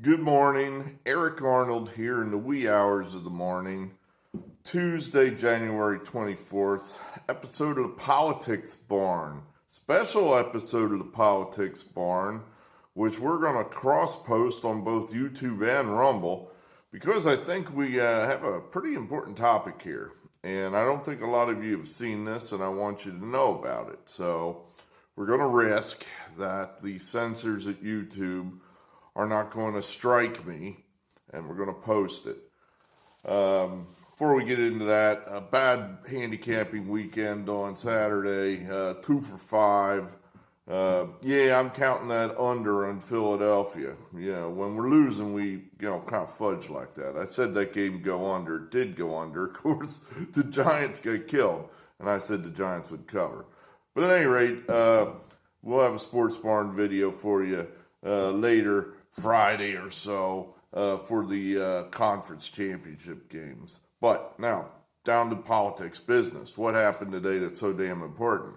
Good morning. Eric Arnold here in the wee hours of the morning. Tuesday, January 24th, episode of the Politics Barn. Special episode of the Politics Barn, which we're going to cross-post on both YouTube and Rumble because I think we have a pretty important topic here. And I don't think a lot of you have seen this, and I want you to know about it. So we're going to risk that the censors at YouTube are not going to strike me, and we're going to post it. Before we get into that, a bad handicapping weekend on Saturday, 2 for 5. I'm counting that under on Philadelphia. When we're losing, we kind of fudge like that. I said that game go under. It did go under. Of course, the Giants got killed, and I said the Giants would cover. But at any rate, we'll have a Sports Barn video for you later, Friday or so, for the conference championship games. But now, down to politics business. What happened today that's so damn important?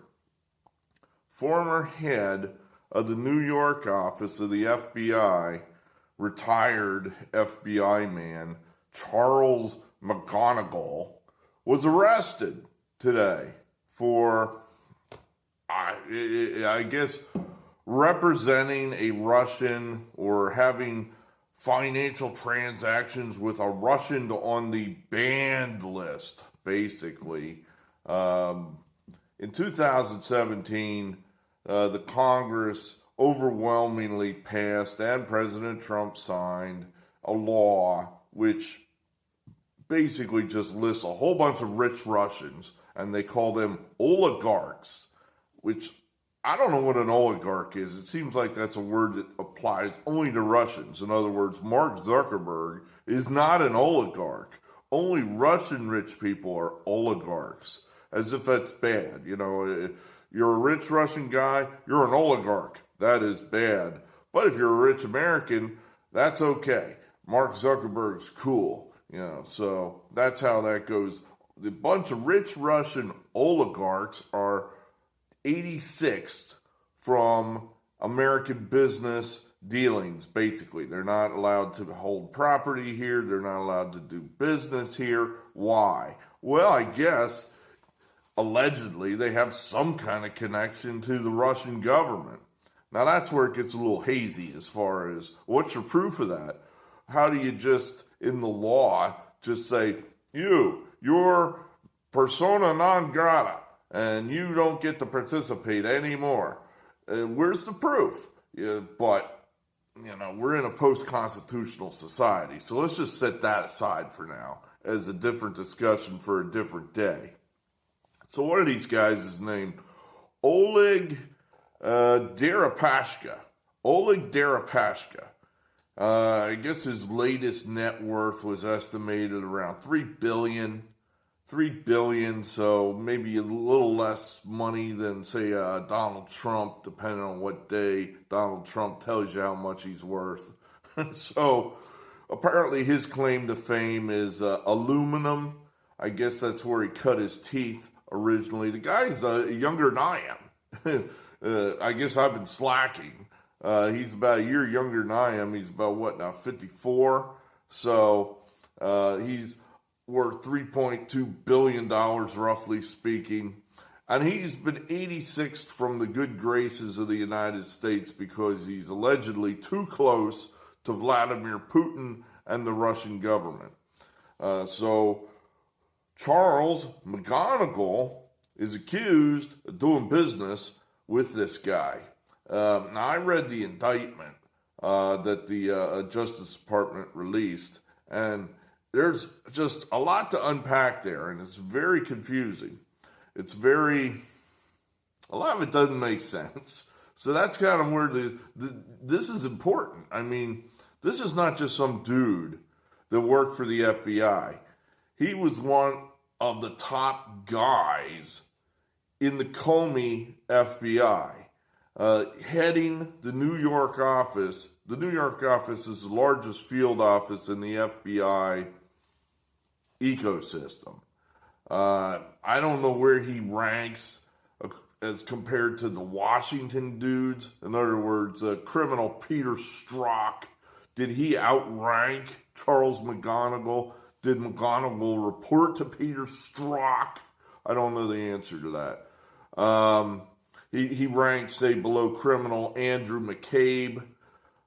Former head of the New York office of the FBI, retired FBI man, Charles McGonigal, was arrested today for, I guess, representing a Russian or having financial transactions with a Russian on the banned list, basically. In 2017, the Congress overwhelmingly passed and President Trump signed a law which basically just lists a whole bunch of rich Russians, and they call them oligarchs, which I don't know what an oligarch is. It seems like that's a word that applies only to Russians. In other words, Mark Zuckerberg is not an oligarch. Only Russian rich people are oligarchs, as if that's bad. You're a rich Russian guy, you're an oligarch. That is bad. But if you're a rich American, that's okay. Mark Zuckerberg's cool. So that's how that goes. The bunch of rich Russian oligarchs are 86th from American business dealings, basically. They're not allowed to hold property here. They're not allowed to do business here. Why? Well, I guess, allegedly, they have some kind of connection to the Russian government. Now, that's where it gets a little hazy as far as what's your proof of that? How do you just, in the law, just say, you're persona non grata, and you don't get to participate anymore? Where's the proof? But, we're in a post-constitutional society, so let's just set that aside for now as a different discussion for a different day. So one of these guys is named Oleg Deripaska. Oleg Deripaska. I guess his latest net worth was estimated around $3 billion. $3 billion, so maybe a little less money than, say, Donald Trump, depending on what day Donald Trump tells you how much he's worth. So apparently his claim to fame is aluminum. I guess that's where he cut his teeth originally. The guy's younger than I am. I guess I've been slacking. He's about a year younger than I am. He's about, 54? So he's worth $3.2 billion, roughly speaking. And he's been 86th from the good graces of the United States because he's allegedly too close to Vladimir Putin and the Russian government. So Charles McGonigal is accused of doing business with this guy. Now, I read the indictment that the Justice Department released, and there's just a lot to unpack there, and it's very confusing. A lot of it doesn't make sense. So that's kind of where this is important. I mean, this is not just some dude that worked for the FBI. He was one of the top guys in the Comey FBI, heading the New York office. The New York office is the largest field office in the FBI ecosystem. I don't know where he ranks as compared to the Washington dudes. In other words, criminal Peter Strzok Did he outrank Charles McGonigal? Did McGonigal report to Peter Strzok? I don't know the answer to that. He ranked, say, below criminal Andrew McCabe.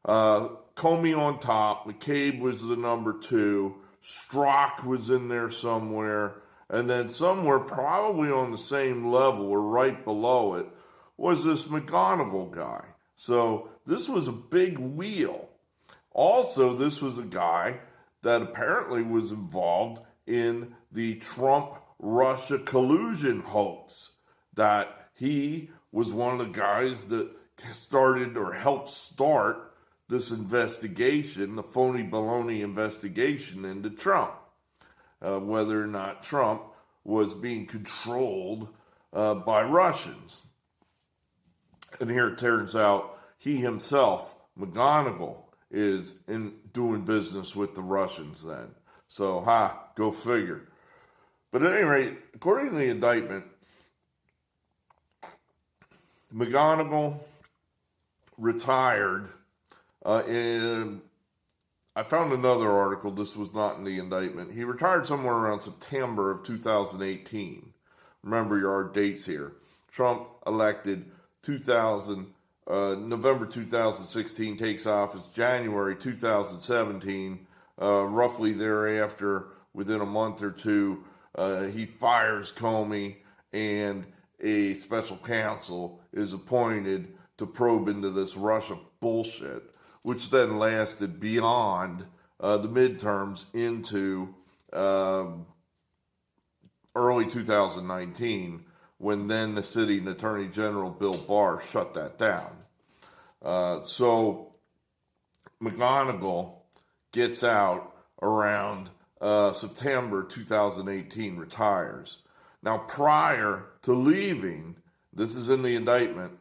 Comey on top. McCabe was the number 2. Strzok was in there somewhere. And then somewhere probably on the same level or right below it was this McGonigal guy. So this was a big wheel. Also, this was a guy that apparently was involved in the Trump-Russia collusion hoax, that he was one of the guys that started or helped start this investigation, the phony baloney investigation into Trump, whether or not Trump was being controlled by Russians. And here it turns out he himself, McGonigal, is in doing business with the Russians then. So, go figure. But at any rate, according to the indictment, McGonigal retired I found another article. This was not in the indictment. He retired somewhere around September of 2018. Remember our dates here. Trump elected November 2016, takes office January 2017. Roughly thereafter, within a month or two, he fires Comey, and a special counsel is appointed to probe into this Russia bullshit, which then lasted beyond the midterms into early 2019, when then the sitting Attorney General Bill Barr shut that down. So McGonigal gets out around September 2018, retires. Now, prior to leaving, this is in the indictment,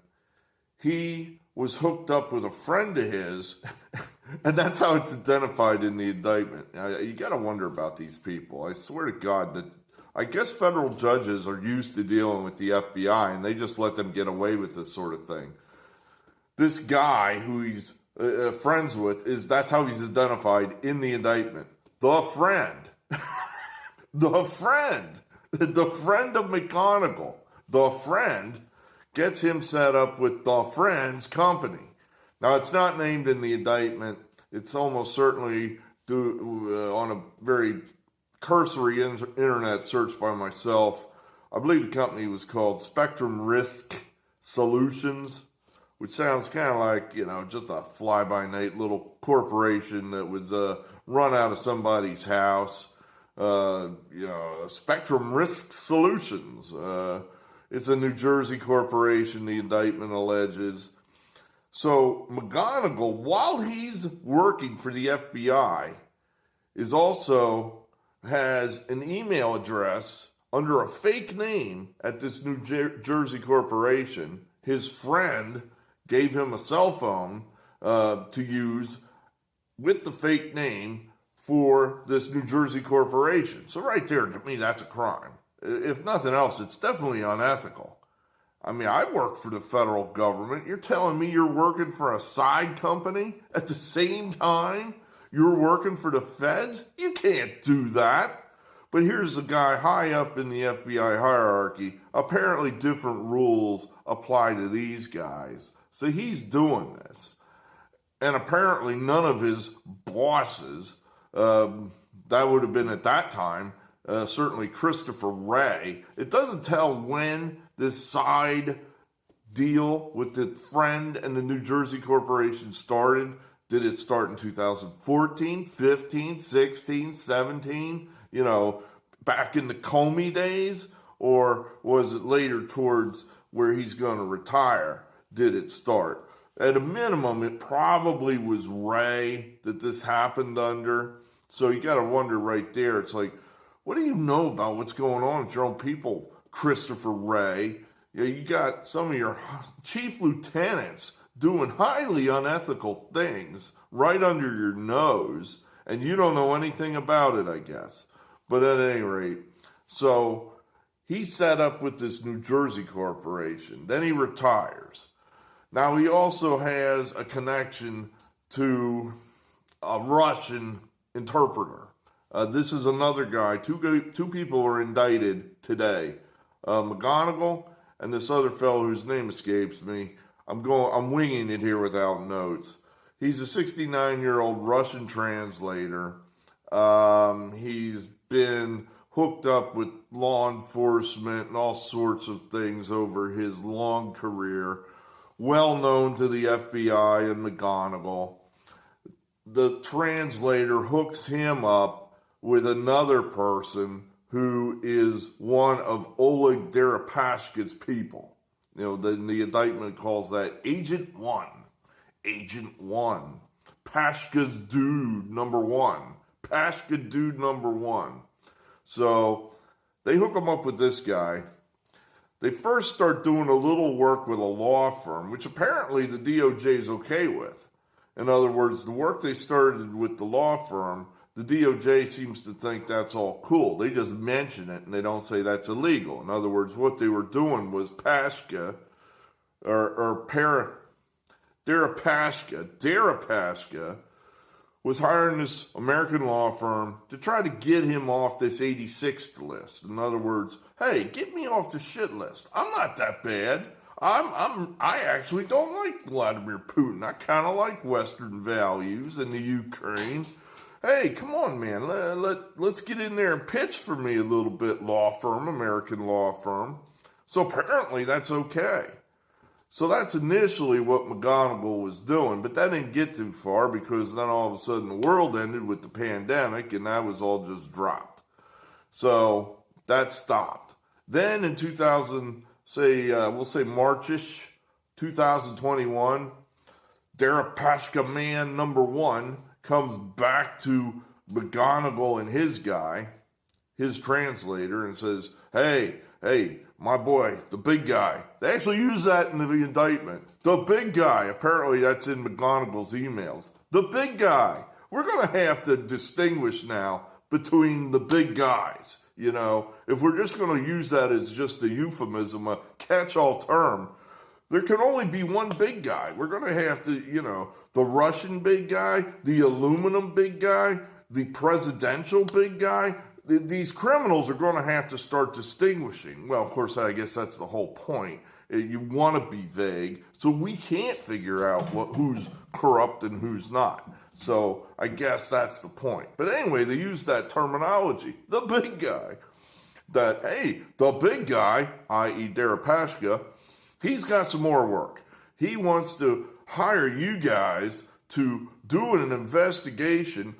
he was hooked up with a friend of his, and that's how it's identified in the indictment. Now, you got to wonder about these people. I swear to God that I guess federal judges are used to dealing with the FBI, and they just let them get away with this sort of thing. This guy who he's friends with, that's how he's identified in the indictment. The friend. The friend of McGonigal. The friend gets him set up with the friend's company. Now, it's not named in the indictment. It's almost certainly on a very cursory internet search by myself. I believe the company was called Spectrum Risk Solutions, which sounds kind of like, just a fly-by-night little corporation that was run out of somebody's house. Spectrum Risk Solutions. It's a New Jersey corporation, the indictment alleges. So McGonigal, while he's working for the FBI, has an email address under a fake name at this New Jersey corporation. His friend gave him a cell phone to use with the fake name for this New Jersey corporation. So right there, to me, that's a crime. If nothing else, it's definitely unethical. I mean, I work for the federal government. You're telling me you're working for a side company at the same time you're working for the feds? You can't do that. But here's a guy high up in the FBI hierarchy. Apparently different rules apply to these guys. So he's doing this. And apparently none of his bosses, that would have been at that time, certainly Christopher Wray. It doesn't tell when this side deal with the friend and the New Jersey corporation started. Did it start in 2014, 15, 16, 17, back in the Comey days? Or was it later towards where he's going to retire? Did it start? At a minimum, it probably was Wray that this happened under. So you got to wonder right there. It's like, what do you know about what's going on with your own people, Christopher Wray? You got some of your chief lieutenants doing highly unethical things right under your nose, and you don't know anything about it, I guess. But at any rate, so he set up with this New Jersey corporation. Then he retires. Now he also has a connection to a Russian interpreter. This is another guy. Two people were indicted today. McGonigal and this other fellow whose name escapes me. I'm winging it here without notes. He's a 69-year-old Russian translator. He's been hooked up with law enforcement and all sorts of things over his long career. Well known to the FBI and McGonigal. The translator hooks him up with another person who is one of Oleg Deripaska's people. The indictment calls that Agent 1. Agent 1. Pashka's dude number 1. Pashka dude number 1. So they hook him up with this guy. They first start doing a little work with a law firm, which apparently the DOJ is okay with. In other words, the work they started with the law firm, the DOJ seems to think that's all cool. They just mention it and they don't say that's illegal. In other words, what they were doing was Deripaska was hiring this American law firm to try to get him off this 86th list. In other words, hey, get me off the shit list. I'm not that bad. I actually don't like Vladimir Putin. I kind of like Western values in the Ukraine. Hey, come on, man. Let's get in there and pitch for me a little bit, law firm, American law firm. So apparently that's okay. So that's initially what McGonigal was doing, but that didn't get too far because then all of a sudden the world ended with the pandemic and that was all just dropped. So that stopped. Then in we'll say Marchish 2021, Deripaska man number 1 comes back to McGonigal and his guy, his translator, and says, hey, my boy, the big guy. They actually use that in the indictment. The big guy. Apparently that's in McGonigal's emails. The big guy. We're going to have to distinguish now between the big guys. If we're just going to use that as just a euphemism, a catch-all term, there can only be one big guy. We're going to have to, the Russian big guy, the aluminum big guy, the presidential big guy. These criminals are going to have to start distinguishing. Well, of course, I guess that's the whole point. You want to be vague, so we can't figure out who's corrupt and who's not. So I guess that's the point. But anyway, they use that terminology, the big guy. That, hey, the big guy, i.e. Deripaska, he's got some more work. He wants to hire you guys to do an investigation,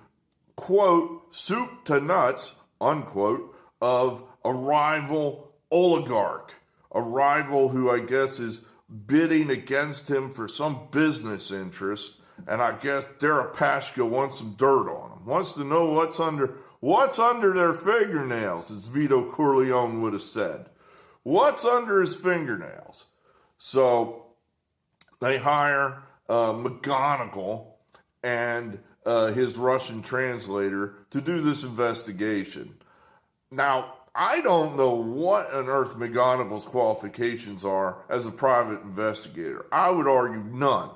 quote, soup to nuts, unquote, of a rival oligarch. A rival who I guess is bidding against him for some business interest. And I guess Deripaska wants some dirt on him. Wants to know what's under their fingernails, as Vito Corleone would have said. What's under his fingernails? So they hire McGonigal and his Russian translator to do this investigation. Now, I don't know what on earth McGonigal's qualifications are as a private investigator. I would argue none.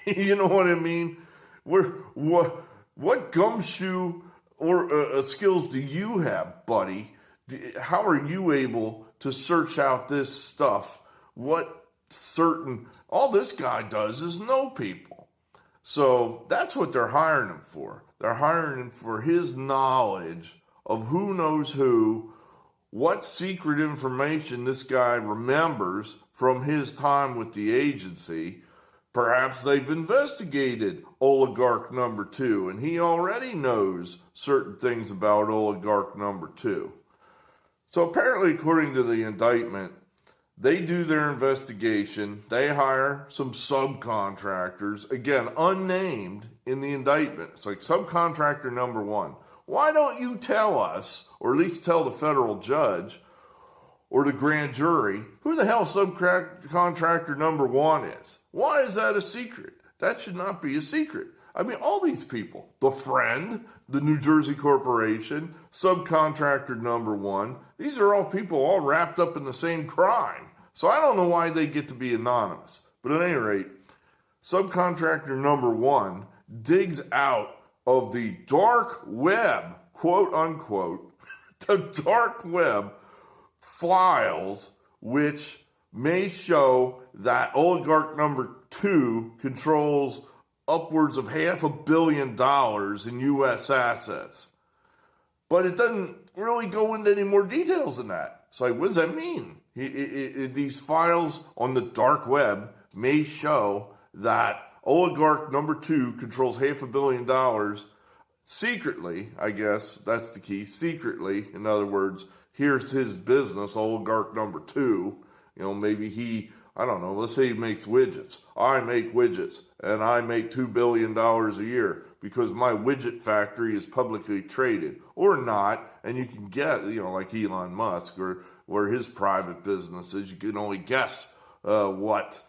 You know what I mean? What gumshoe or skills do you have, buddy? How are you able to search out this stuff? All this guy does is know people. So that's what they're hiring him for. They're hiring him for his knowledge of who knows who, what secret information this guy remembers from his time with the agency. Perhaps they've investigated oligarch number 2, and he already knows certain things about oligarch number 2. So apparently, according to the indictment, they do their investigation. They hire some subcontractors, again, unnamed in the indictment. It's like subcontractor number 1. Why don't you tell us, or at least tell the federal judge or the grand jury, who the hell subcontractor number 1 is? Why is that a secret? That should not be a secret. I mean, all these people, the Friend, the New Jersey Corporation, subcontractor number 1, these are all people all wrapped up in the same crime. So I don't know why they get to be anonymous. But at any rate, subcontractor number 1 digs out of the dark web, quote unquote, the dark web files, which may show that oligarch number 2 controls upwards of $500 million in U.S. assets. But it doesn't really go into any more details than that. So what does that mean? These files on the dark web may show that oligarch number 2 controls $500 million secretly, I guess. That's the key, secretly. In other words, here's his business, oligarch number 2. Maybe he, I don't know, let's say he makes widgets. I make widgets, and I make $2 billion a year because my widget factory is publicly traded, or not, and you can get, like Elon Musk or his private businesses, you can only guess what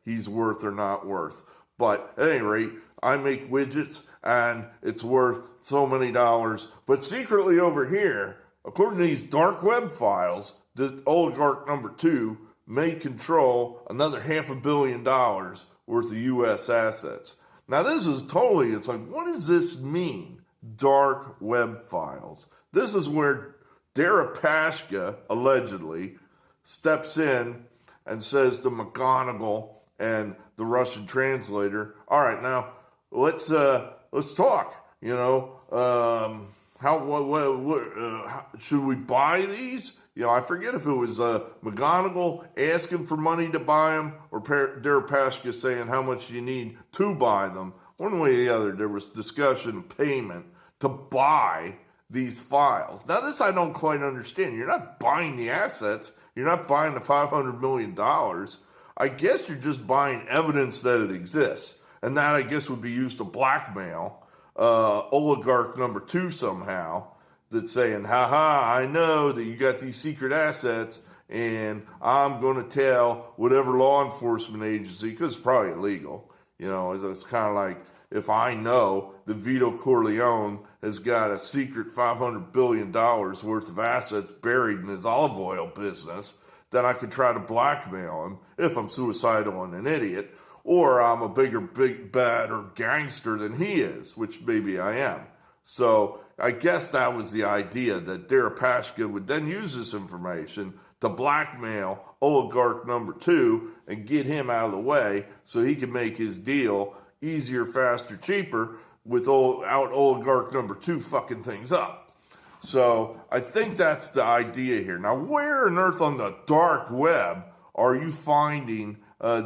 he's worth or not worth. But at any rate, I make widgets, and it's worth so many dollars. But secretly over here, according to these dark web files, the oligarch number 2 may control another $500 million worth of U.S. assets. Now this is totally, it's like, what does this mean? Dark web files. This is where Deripaska, allegedly, steps in and says to McGonigal and the Russian translator, all right, now let's talk. How should we buy these? I forget if it was McGonigal asking for money to buy them or Deripaska saying how much you need to buy them. One way or the other, there was discussion of payment to buy these files. Now, this I don't quite understand. You're not buying the assets. You're not buying the $500 million. I guess you're just buying evidence that it exists. And that, I guess, would be used to blackmail oligarch number 2 somehow, that's saying, I know that you got these secret assets, and I'm going to tell whatever law enforcement agency, because it's probably illegal. It's kind of like, if I know that Vito Corleone has got a secret $500 billion worth of assets buried in his olive oil business, then I could try to blackmail him if I'm suicidal and an idiot, or I'm a big, badder gangster than he is, which maybe I am. So I guess that was the idea, that Deripaska would then use this information to blackmail oligarch number 2 and get him out of the way so he could make his deal easier, faster, cheaper without oligarch number 2 fucking things up. So I think that's the idea here. Now, where on earth on the dark web are you finding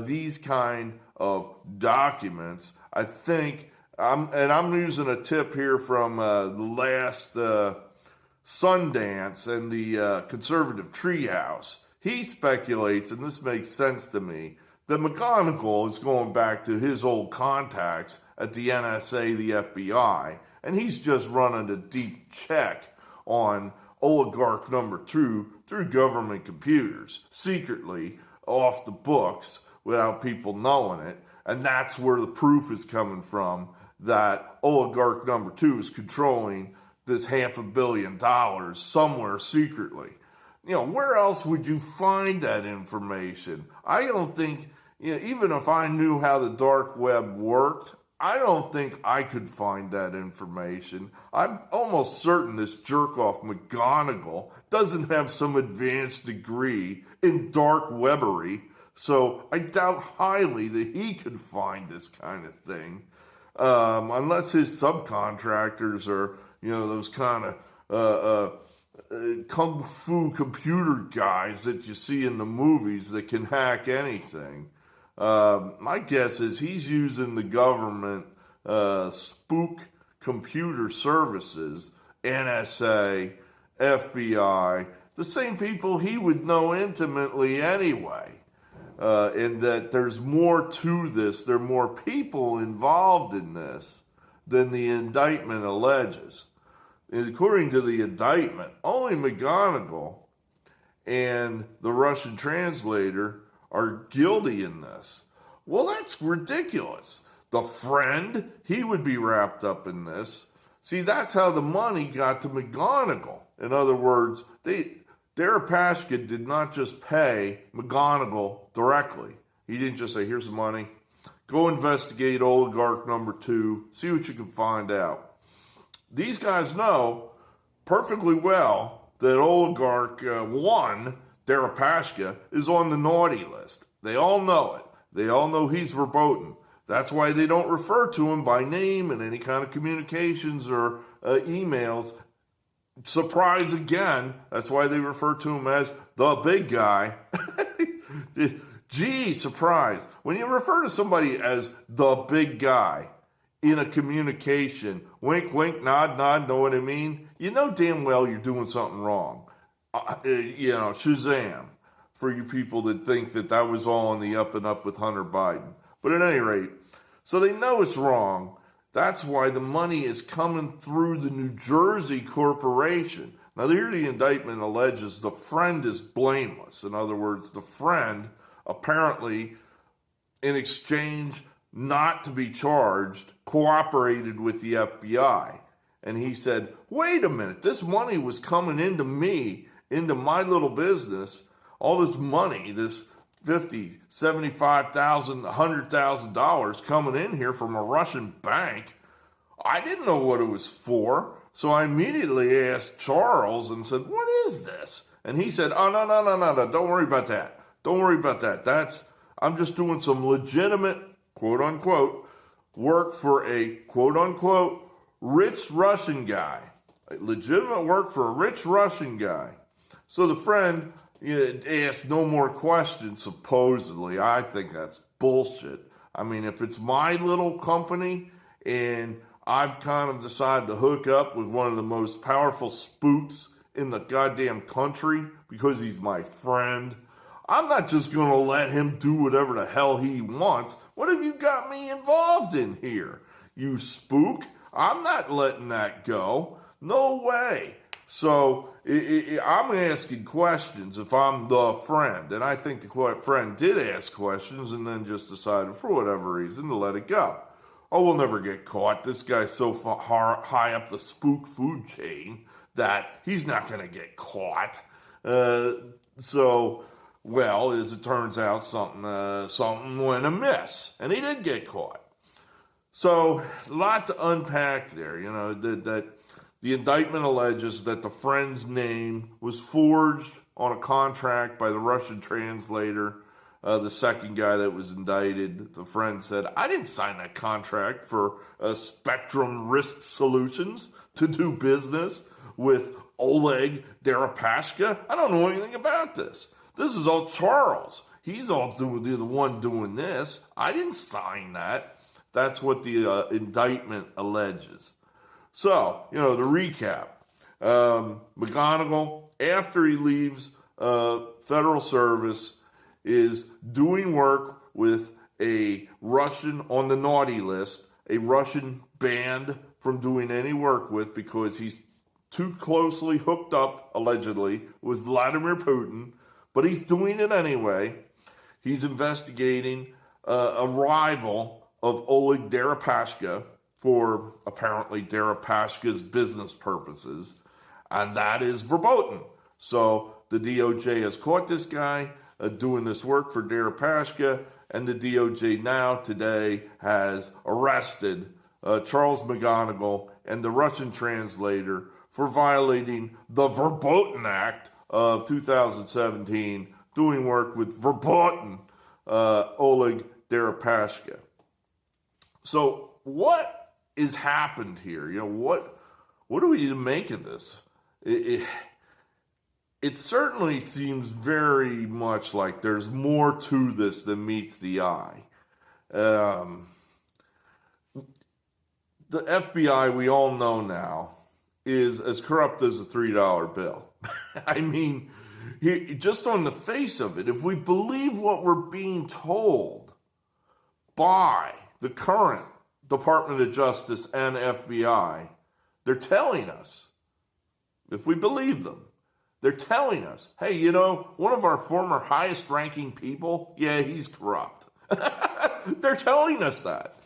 these kind of documents? I think, I'm using a tip here from the last Sundance and the conservative treehouse. He speculates, and this makes sense to me, that McGonigal is going back to his old contacts at the NSA, the FBI, and he's just running a deep check on oligarch number 2 through government computers, secretly off the books without people knowing it. And that's where the proof is coming from, that oligarch number 2 is controlling this $500 million somewhere secretly. Where else would you find that information? I don't think, even if I knew how the dark web worked, I don't think I could find that information. I'm almost certain this jerk-off McGonigal doesn't have some advanced degree in dark webbery, so I doubt highly that he could find this kind of thing, unless his subcontractors are, those kind of kung fu computer guys that you see in the movies that can hack anything. My guess is he's using the government spook computer services, NSA, FBI, the same people he would know intimately anyway. And that there's more to this, there are more people involved in this than the indictment alleges. And according to the indictment, only McGonigal and the Russian translator are guilty in this. Well, that's ridiculous. The friend, he would be wrapped up in this. See, that's how the money got to McGonigal. In other words, Deripaska did not just pay McGonigal directly. He didn't just say, here's the money, Go investigate oligarch number 2. See what you can find out. These guys know perfectly well that oligarch 1, Deripaska, is on the naughty list. They all know it. They all know he's verboten. That's why they don't refer to him by name in any kind of communications or emails. Surprise again. That's why they refer to him as the big guy. Gee, surprise. When you refer to somebody as the big guy in a communication, wink, wink, nod, nod, know what I mean? You know damn well you're doing something wrong. Shazam for you people that think that that was all on the up and up with Hunter Biden. But at any rate, so they know it's wrong. That's why the money is coming through the New Jersey corporation. Now, here the indictment alleges the friend is blameless. In other words, the friend apparently, in exchange not to be charged, cooperated with the FBI. And he said, wait a minute, this money was coming into me, into my little business. All this money, this $50,000, $75,000, $100,000 coming in here from a Russian bank. I didn't know what it was for. So I immediately asked Charles and said, what is this? And he said, oh, no. Don't worry about that. Don't worry about that. I'm just doing some legitimate, quote unquote, work for a quote unquote rich Russian guy. Legitimate work for a rich Russian guy. So the friend asked no more questions, supposedly. I think that's bullshit. I mean, if it's my little company and I've kind of decided to hook up with one of the most powerful spooks in the goddamn country because he's my friend, I'm not just going to let him do whatever the hell he wants. What have you got me involved in here, you spook? I'm not letting that go. No way. So I'm asking questions if I'm the friend. And I think the friend did ask questions and then just decided for whatever reason to let it go. Oh, we'll never get caught. This guy's so high up the spook food chain that he's not going to get caught. Well, as it turns out, something went amiss. And he did get caught. So, a lot to unpack there. That the indictment alleges that the friend's name was forged on a contract by the Russian translator. The second guy that was indicted, the friend said, I didn't sign that contract for Spectrum Risk Solutions to do business with Oleg Deripaska. I don't know anything about this. This is all Charles. He's the one doing this. I didn't sign that. That's what the indictment alleges. So, to recap, McGonigal, after he leaves federal service, is doing work with a Russian on the naughty list, a Russian banned from doing any work with because he's too closely hooked up, allegedly, with Vladimir Putin, but he's doing it anyway. He's investigating a rival of Oleg Deripaska for apparently Deripaska's business purposes, and that is verboten. So the DOJ has caught this guy doing this work for Deripaska, and the DOJ now today has arrested Charles McGonigal and the Russian translator for violating the Verboten Act of 2017, doing work with verboten Oleg Deripaska. So what has happened here? What do we make of this? It certainly seems very much like there's more to this than meets the eye. The FBI, we all know now, is as corrupt as a $3 bill. I mean, just on the face of it, if we believe what we're being told by the current Department of Justice and FBI, they're telling us, if we believe them, they're telling us, hey, one of our former highest ranking people, yeah, he's corrupt. They're telling us that.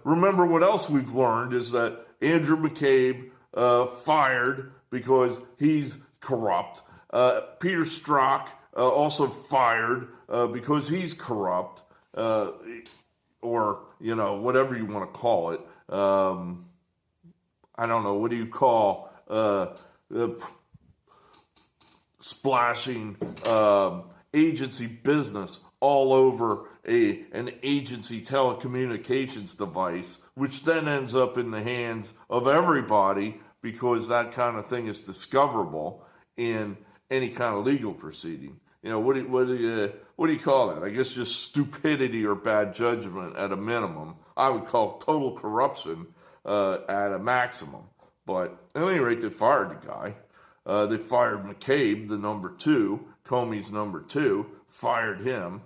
Remember what else we've learned is that Andrew McCabe fired because he's corrupt. Peter Strzok also fired because he's corrupt. or, whatever you want to call it. I don't know, what do you call splashing agency business all over an agency telecommunications device, which then ends up in the hands of everybody because that kind of thing is discoverable in any kind of legal proceeding. What do you call that? I guess just stupidity or bad judgment at a minimum. I would call total corruption at a maximum. But at any rate, they fired the guy. They fired McCabe, the number 2, Comey's number 2, fired him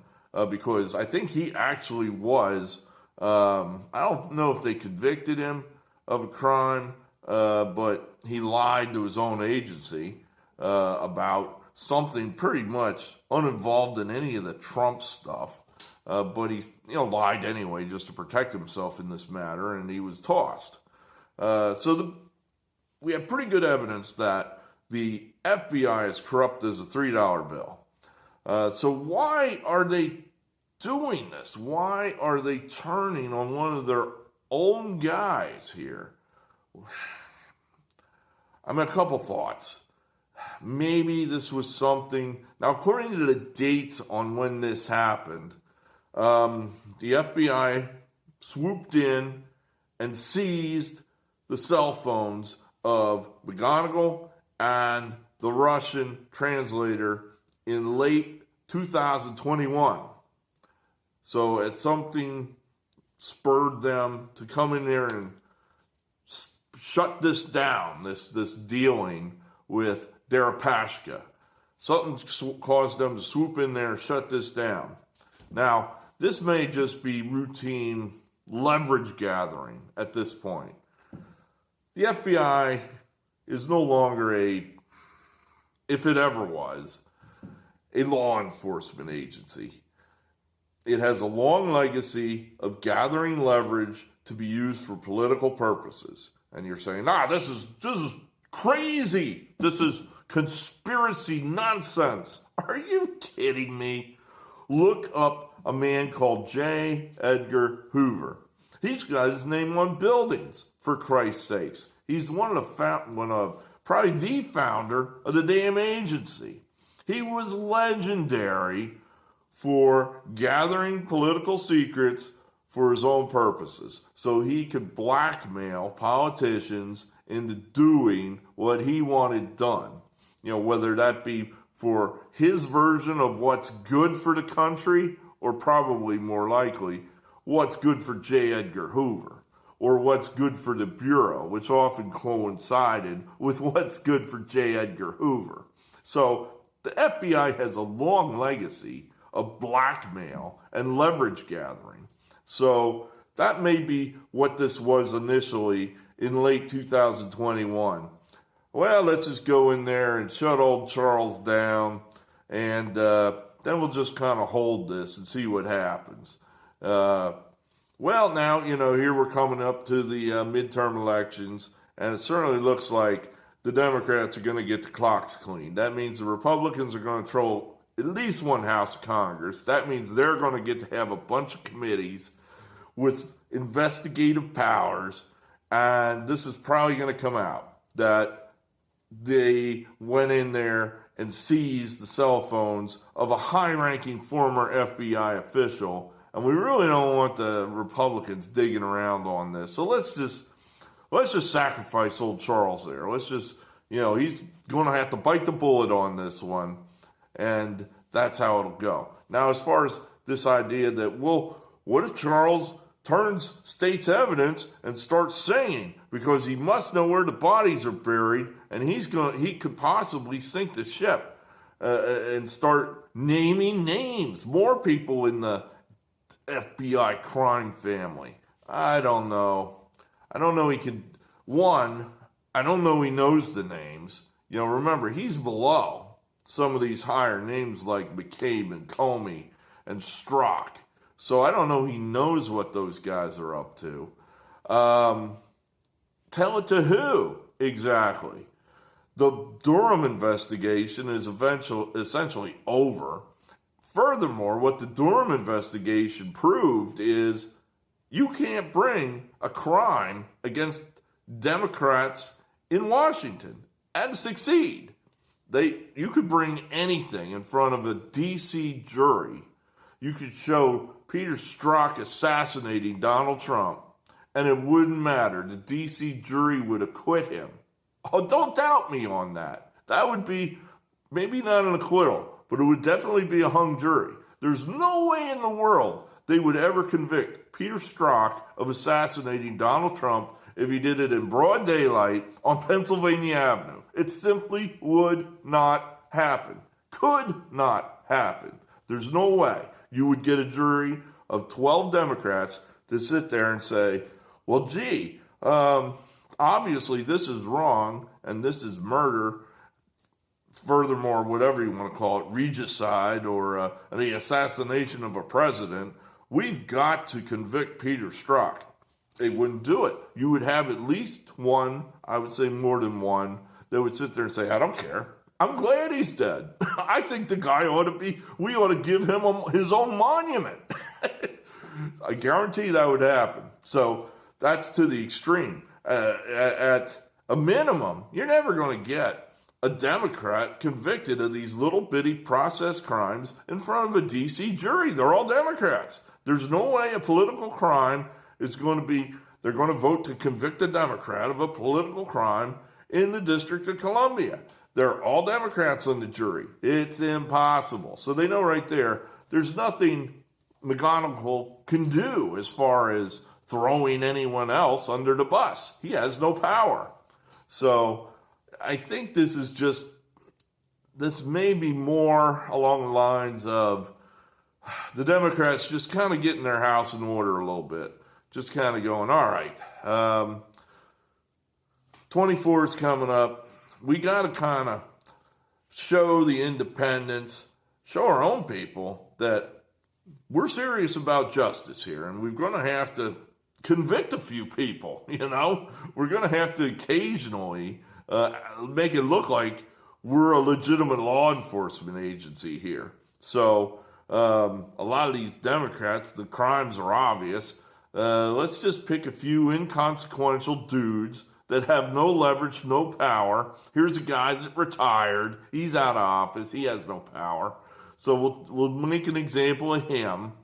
because I think he actually was, I don't know if they convicted him of a crime, but he lied to his own agency about something pretty much uninvolved in any of the Trump stuff. But he lied anyway just to protect himself in this matter, and he was tossed. We have pretty good evidence that the FBI is corrupt as a $3 bill. So why are they doing this? Why are they turning on one of their own guys here? A couple thoughts. Maybe this was something. Now, according to the dates on when this happened, the FBI swooped in and seized the cell phones of McGonigal and the Russian translator in late 2021. So it's something spurred them to come in there and shut this down, this dealing with Deripaska. Something caused them to swoop in there and shut this down. Now, this may just be routine leverage gathering at this point. The FBI is no longer if it ever was, a law enforcement agency. It has a long legacy of gathering leverage to be used for political purposes. And you're saying, this is crazy. This is conspiracy nonsense. Are you kidding me? Look up a man called J. Edgar Hoover. He's got his name on buildings, for Christ's sakes. He's probably the founder of the damn agency. He was legendary for gathering political secrets for his own purposes, so he could blackmail politicians into doing what he wanted done. Whether that be for his version of what's good for the country, or probably more likely, what's good for J. Edgar Hoover, or what's good for the Bureau, which often coincided with what's good for J. Edgar Hoover. So the FBI has a long legacy of blackmail and leverage gathering. So that may be what this was initially in late 2021. Well, let's just go in there and shut old Charles down, and then we'll just kind of hold this and see what happens. Well, now, here we're coming up to the midterm elections, and it certainly looks like the Democrats are going to get the clocks cleaned. That means the Republicans are going to control at least one house of Congress. That means they're going to get to have a bunch of committees with investigative powers, and this is probably going to come out that they went in there and seized the cell phones of a high-ranking former FBI official. And we really don't want the Republicans digging around on this. So let's just sacrifice old Charles there. Let's just, he's going to have to bite the bullet on this one. And that's how it'll go. Now, as far as this idea that, what if Charles turns state's evidence and starts saying, because he must know where the bodies are buried, and he could possibly sink the ship and start naming names, more people in the FBI crime family. I don't know. I don't know he could. I don't know he knows the names. Remember, he's below some of these higher names like McCabe and Comey and Strzok. So I don't know he knows what those guys are up to. Tell it to who? Exactly. The Durham investigation is essentially over Furthermore, what the Durham investigation proved is you can't bring a crime against Democrats in Washington and succeed. You could bring anything in front of a D.C. jury. You could show Peter Strzok assassinating Donald Trump, and it wouldn't matter. The D.C. jury would acquit him. Oh, don't doubt me on that. That would be maybe not an acquittal, but it would definitely be a hung jury. There's no way in the world they would ever convict Peter Strzok of assassinating Donald Trump if he did it in broad daylight on Pennsylvania Avenue. It simply would not happen. Could not happen. There's no way you would get a jury of 12 Democrats to sit there and say, well, gee, obviously this is wrong and this is murder. Furthermore, whatever you want to call it, regicide or the assassination of a president, we've got to convict Peter Strzok. They wouldn't do it. You would have at least one, I would say more than one, that would sit there and say, I don't care. I'm glad he's dead. I think the guy we ought to give him his own monument. I guarantee that would happen. So that's to the extreme. At a minimum, you're never going to get a Democrat convicted of these little bitty process crimes in front of a D.C. jury. They're all Democrats. There's no way a political crime is going to be, they're going to vote to convict a Democrat of a political crime in the District of Columbia. They're all Democrats on the jury. It's impossible. So they know right there, there's nothing McGonigal can do as far as throwing anyone else under the bus. He has no power. So I think this may be more along the lines of the Democrats just kind of getting their house in order a little bit. Just kind of going, all right, 24 is coming up. We got to kind of show the independents, show our own people that we're serious about justice here, and we're going to have to convict a few people, We're going to have to occasionally make it look like we're a legitimate law enforcement agency here. So a lot of these Democrats, the crimes are obvious. Let's just pick a few inconsequential dudes that have no leverage, no power. Here's a guy that retired. He's out of office. He has no power. So we'll make an example of him.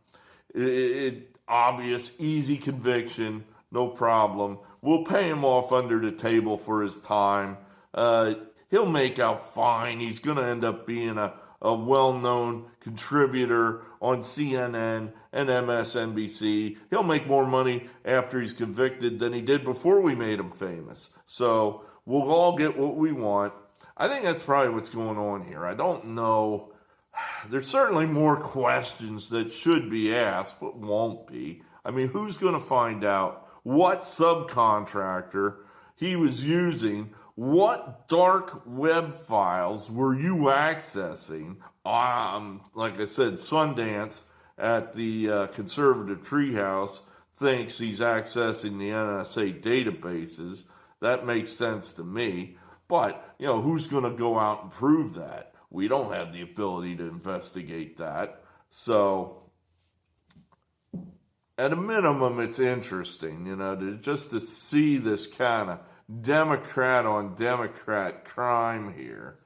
Obvious, easy conviction, no problem. We'll pay him off under the table for his time. He'll make out fine. He's going to end up being a well-known contributor on CNN and MSNBC. He'll make more money after he's convicted than he did before we made him famous. So we'll all get what we want. I think that's probably what's going on here. I don't know. There's certainly more questions that should be asked, but won't be. I mean, who's going to find out what subcontractor he was using? What dark web files were you accessing? Like I said, Sundance at the conservative treehouse thinks he's accessing the NSA databases. That makes sense to me. But, who's going to go out and prove that? We don't have the ability to investigate that. So, at a minimum, it's interesting, to see this kind of Democrat on Democrat crime here,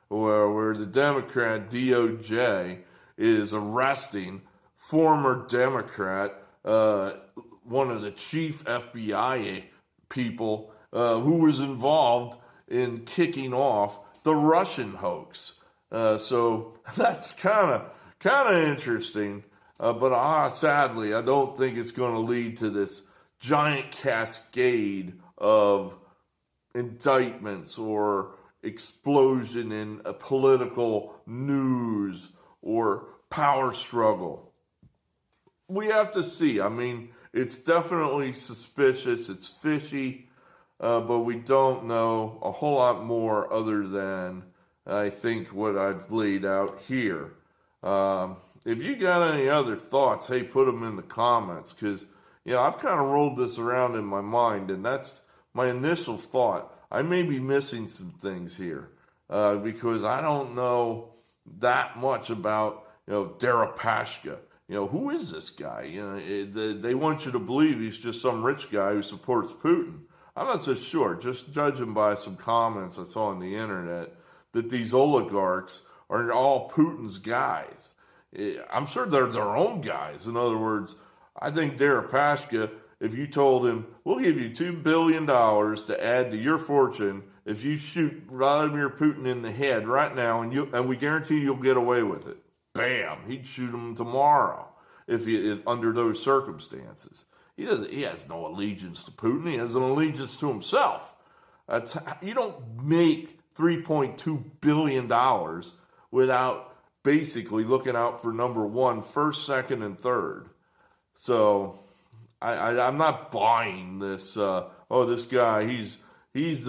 where the Democrat DOJ is arresting former Democrat, one of the chief FBI people who was involved in kicking off the Russian hoax. So that's kind of interesting, but sadly, I don't think it's going to lead to this giant cascade of indictments or explosion in a political news or power struggle. We have to see. I mean, it's definitely suspicious. It's fishy, but we don't know a whole lot more other than, I think, what I've laid out here. If you got any other thoughts, hey, put them in the comments, because, I've kind of rolled this around in my mind, and that's my initial thought. I may be missing some things here because I don't know that much about Deripaska. Who is this guy? They want you to believe he's just some rich guy who supports Putin. I'm not so sure, just judging by some comments I saw on the internet, that these oligarchs are all Putin's guys. I'm sure they're their own guys. In other words, I think Deripaska, if you told him, we'll give you $2 billion to add to your fortune if you shoot Vladimir Putin in the head right now, and we guarantee you'll get away with it. Bam, he'd shoot him tomorrow if under those circumstances. He has no allegiance to Putin. He has an allegiance to himself. You don't make $3.2 billion without basically looking out for number one, first, second, and third. So I'm not buying this. This guy, he's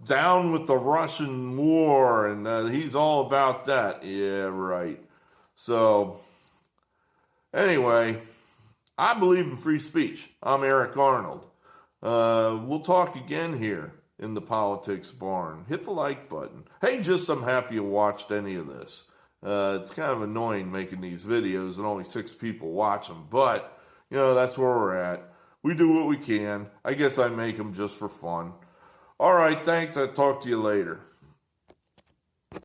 down with the Russian war, and he's all about that. Yeah, right. So anyway, I believe in free speech. I'm Eric Arnold. We'll talk again here in the Politics Barn. Hit the like button. Hey, I'm happy you watched any of this. It's kind of annoying making these videos and only 6 people watch them, but, that's where we're at. We do what we can. I guess I make them just for fun. All right, thanks. I'll talk to you later.